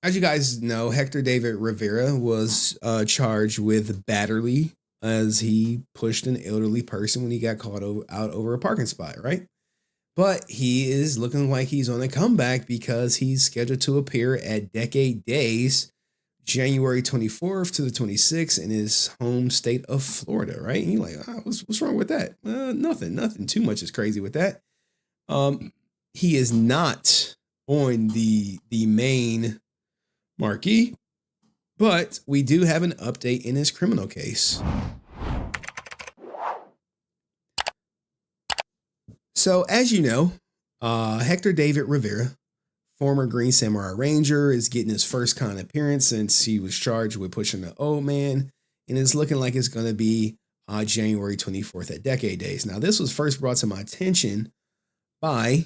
As you guys know, Hector David Rivera was charged with battery as he pushed an elderly person when he got caught out over a parking spot, right? But he is looking like he's on a comeback because he's scheduled to appear at Decade Days, January 24th to the 26th in his home state of Florida, right? And you're like, what's wrong with that? Nothing too much is crazy with that. He is not on the main marquee, but we do have an update in his criminal case. So, as you know, Hector David Rivera, former Green Samurai Ranger, is getting his first con appearance since he was charged with pushing the old man, and it's looking like it's going to be January 24th at Decade Days. Now, this was first brought to my attention by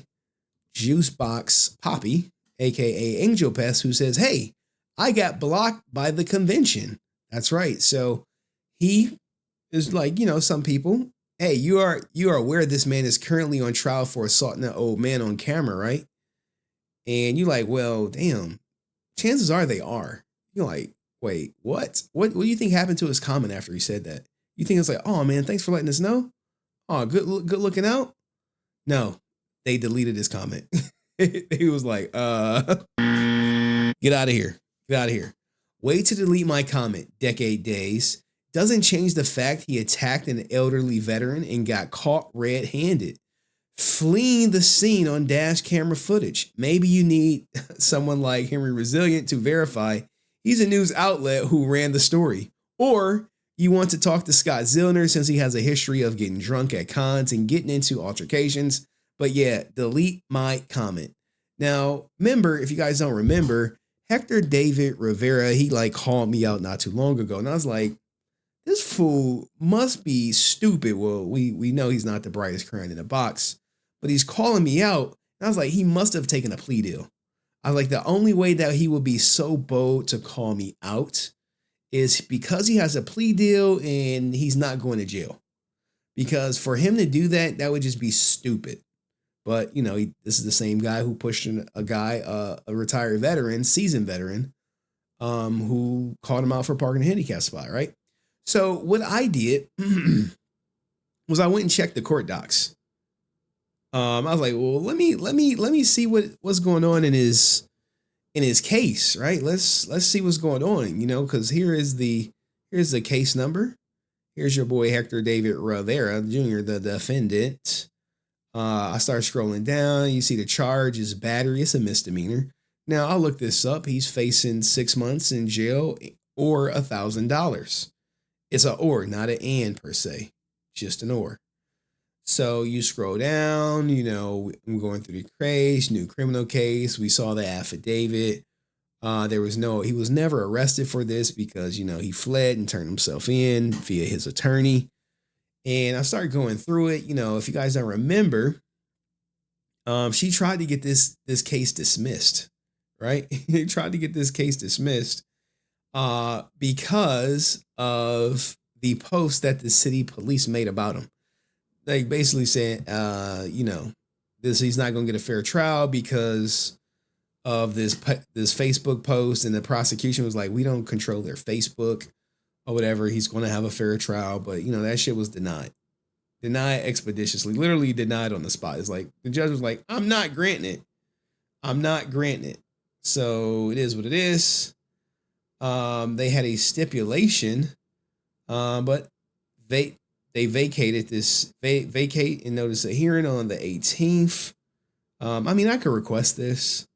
Juicebox Poppy, aka Angel Pest, who says, "Hey, I got blocked by the convention." That's right. So he is like, some people, hey, you are aware this man is currently on trial for assaulting an old man on camera, right? And you're like, well, damn, chances are they are. You're like, wait, what? What do you think happened to his comment after he said that? You think it's like, oh man, thanks for letting us know? Oh, good looking out? No, they deleted his comment. He was like, get out of here. Get out of here. Way to delete my comment, Decade Days. Doesn't change the fact he attacked an elderly veteran and got caught red-handed, fleeing the scene on dash camera footage. Maybe you need someone like Henry Resilient to verify he's a news outlet who ran the story. Or you want to talk to Scott Zillner since he has a history of getting drunk at cons and getting into altercations. But yeah, delete my comment. Now, remember, if you guys don't remember, Hector David Rivera, he like called me out not too long ago. And I was like, this fool must be stupid. Well, we know he's not the brightest crayon in the box, but he's calling me out. And I was like, he must have taken a plea deal. I was like, the only way that he would be so bold to call me out is because he has a plea deal and he's not going to jail. Because for him to do that, that would just be stupid. But, this is the same guy who pushed a guy, a retired veteran, seasoned veteran, who called him out for parking a handicap spot, right? So what I did was I went and checked the court docs. I was like, well, let me see what's going on in his case, right? Let's see what's going on, because here's the case number. Here's your boy Hector David Rivera Jr., the defendant. I start scrolling down. You see the charge is battery. It's a misdemeanor. Now I'll look this up. He's facing 6 months in jail or $1,000. It's a or, not an and per se, just an or. So you scroll down, I'm going through the case, new criminal case. We saw the affidavit. He was never arrested for this because, he fled and turned himself in via his attorney. And I started going through it. If you guys don't remember, she tried to get this case dismissed, right? He tried to get this case dismissed because of the post that the city police made about him. Like basically saying, he's not going to get a fair trial because of this Facebook post, and the prosecution was like, we don't control their Facebook or whatever. He's going to have a fair trial, but that shit was denied expeditiously, literally denied on the spot. It's like the judge was like, I'm not granting it. So it is what it is. They had a stipulation, but they vacated this vacate and notice a hearing on the 18th. I could request this,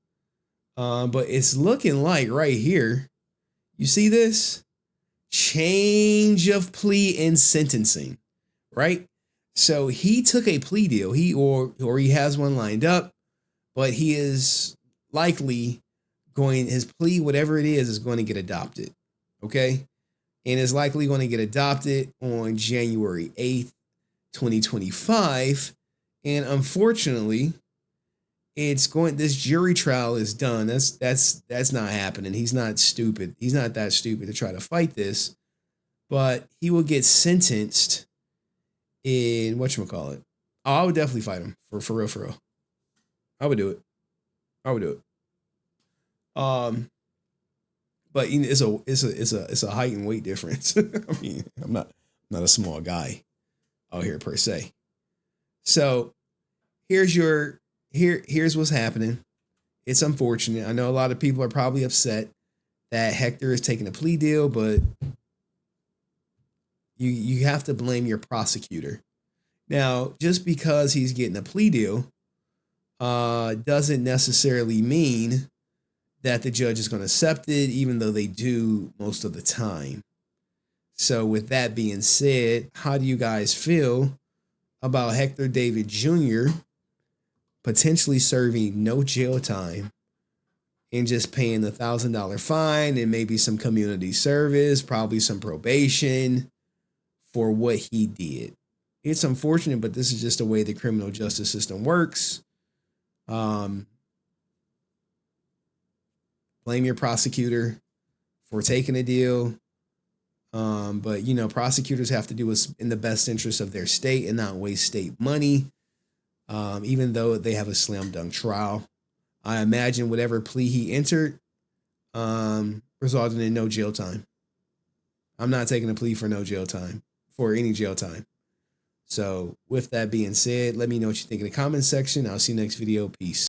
but it's looking like right here, you see this change of plea and sentencing, right? So he took a plea deal, he has one lined up, but he is likely his plea, whatever it is going to get adopted. Okay. And is likely going to get adopted on January 8th, 2025. And unfortunately, this jury trial is done. That's not happening. He's not stupid. He's not that stupid to try to fight this, but he will get sentenced in whatchamacallit. Oh, I would definitely fight him for real. I would do it. but you know, it's a height and weight difference. I mean, I'm not a small guy out here per se. So here's what's happening. It's unfortunate. I know a lot of people are probably upset that Hector is taking a plea deal, but you have to blame your prosecutor. Now, just because he's getting a plea deal doesn't necessarily mean that the judge is going to accept it, even though they do most of the time. So, with that being said, how do you guys feel about Hector David Jr. potentially serving no jail time and just paying the $1,000 fine and maybe some community service, probably some probation for what he did? It's unfortunate, but this is just the way the criminal justice system works. Blame your prosecutor for taking a deal. But, you know, prosecutors have to do what's in the best interest of their state and not waste state money, even though they have a slam dunk trial. I imagine whatever plea he entered resulted in no jail time. I'm not taking a plea for no jail time, for any jail time. So with that being said, let me know what you think in the comment section. I'll see you next video. Peace.